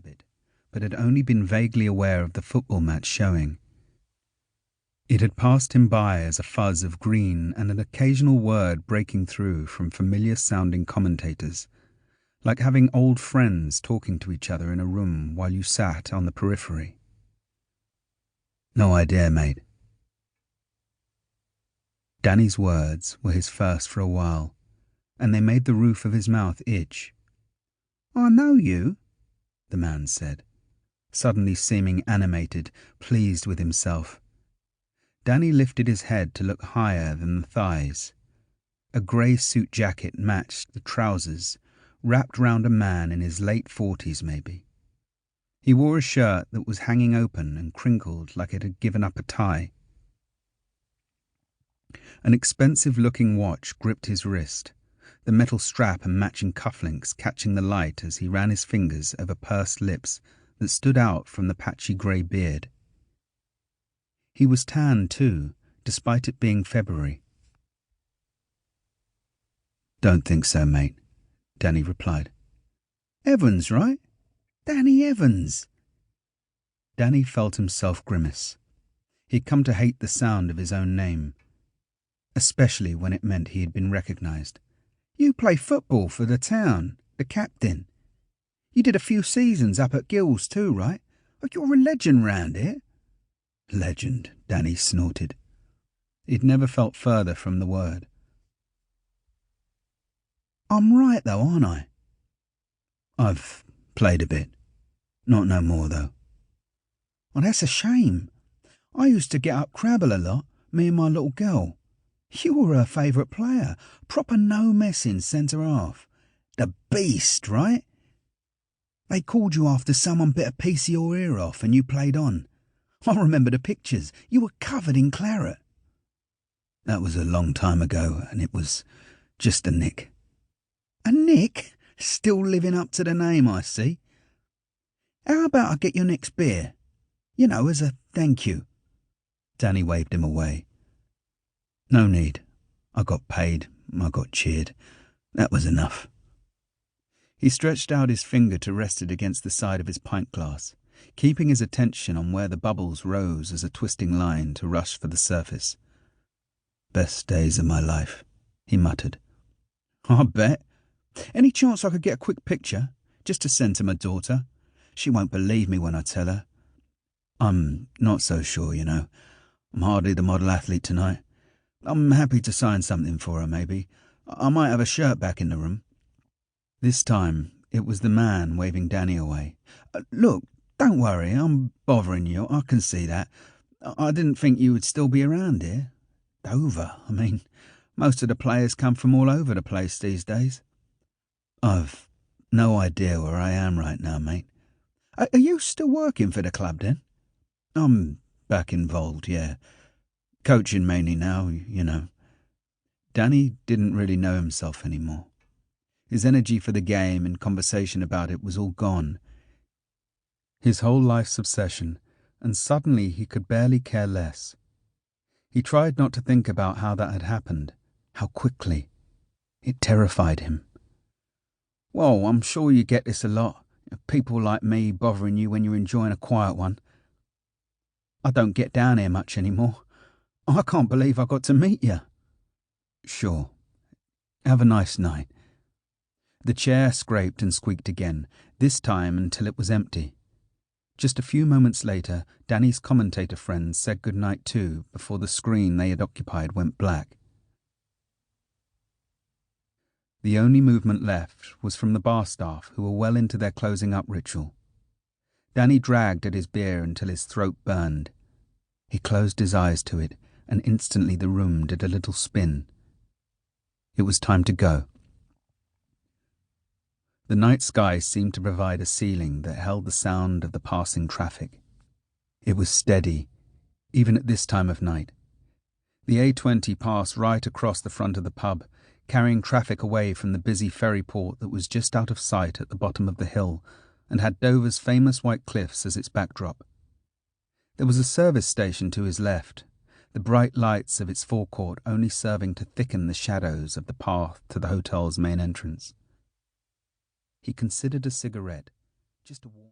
habit, but had only been vaguely aware of the football match showing. It had passed him by as a fuzz of green and an occasional word breaking through from familiar-sounding commentators, like having old friends talking to each other in a room while you sat on the periphery. "No idea, mate." Danny's words were his first for a while, and they made the roof of his mouth itch. "I know you," the man said, suddenly seeming animated, pleased with himself. Danny lifted his head to look higher than the thighs. A grey suit jacket matched the trousers, wrapped round a man in his late 40s maybe. He wore a shirt that was hanging open and crinkled like it had given up a tie. An expensive-looking watch gripped his wrist, the metal strap and matching cufflinks catching the light as he ran his fingers over pursed lips that stood out from the patchy grey beard. He was tanned too, despite it being February. "Don't think so, mate," Danny replied. "Evans, right? Danny Evans." Danny felt himself grimace. He'd come to hate the sound of his own name, especially when it meant he had been recognised. "You play football for the town, the captain. You did a few seasons up at Gill's too, right? You're a legend round here." "Legend," Danny snorted. He'd never felt further from the word. "I'm right though, aren't I?" "I've played a bit. Not no more though." "Well, that's a shame. I used to get up Crabble a lot, me and my little girl. You were her favourite player, proper no-messing centre-half. The beast, right? They called you after someone bit a piece of your ear off and you played on. I remember the pictures. You were covered in claret." "That was a long time ago, and it was just a nick." "A nick? Still living up to the name, I see. How about I get your next beer? You know, as a thank you." Danny waved him away. "No need. I got paid. I got cheered. That was enough." He stretched out his finger to rest it against the side of his pint glass, keeping his attention on where the bubbles rose as a twisting line to rush for the surface. "Best days of my life," he muttered. "I bet. Any chance I could get a quick picture, just to send to my daughter? She won't believe me when I tell her." "I'm not so sure, you know. I'm hardly the model athlete tonight. I'm happy to sign something for her, maybe. I might have a shirt back in the room." This time, it was the man waving Danny away. "Look, don't worry, I'm bothering you, I can see that. I didn't think you would still be around here. Dover, I mean, most of the players come from all over the place these days." "I've no idea where I am right now, mate." Are you still working for the club then?" "I'm back involved, yeah. Coaching mainly now, you know." Danny didn't really know himself anymore. His energy for the game and conversation about it was all gone. His whole life's obsession, and suddenly he could barely care less. He tried not to think about how that had happened, how quickly. It terrified him. "Well, I'm sure you get this a lot. People like me bothering you when you're enjoying a quiet one. I don't get down here much anymore. I can't believe I got to meet you." "Sure. Have a nice night." The chair scraped and squeaked again, this time until it was empty. Just a few moments later, Danny's commentator friends said goodnight too before the screen they had occupied went black. The only movement left was from the bar staff, who were well into their closing up ritual. Danny dragged at his beer until his throat burned. He closed his eyes to it, and instantly the room did a little spin. It was time to go. The night sky seemed to provide a ceiling that held the sound of the passing traffic. It was steady, even at this time of night. The A20 passed right across the front of the pub, carrying traffic away from the busy ferry port that was just out of sight at the bottom of the hill and had Dover's famous white cliffs as its backdrop. There was a service station to his left, the bright lights of its forecourt only serving to thicken the shadows of the path to the hotel's main entrance. He considered a cigarette, just a warm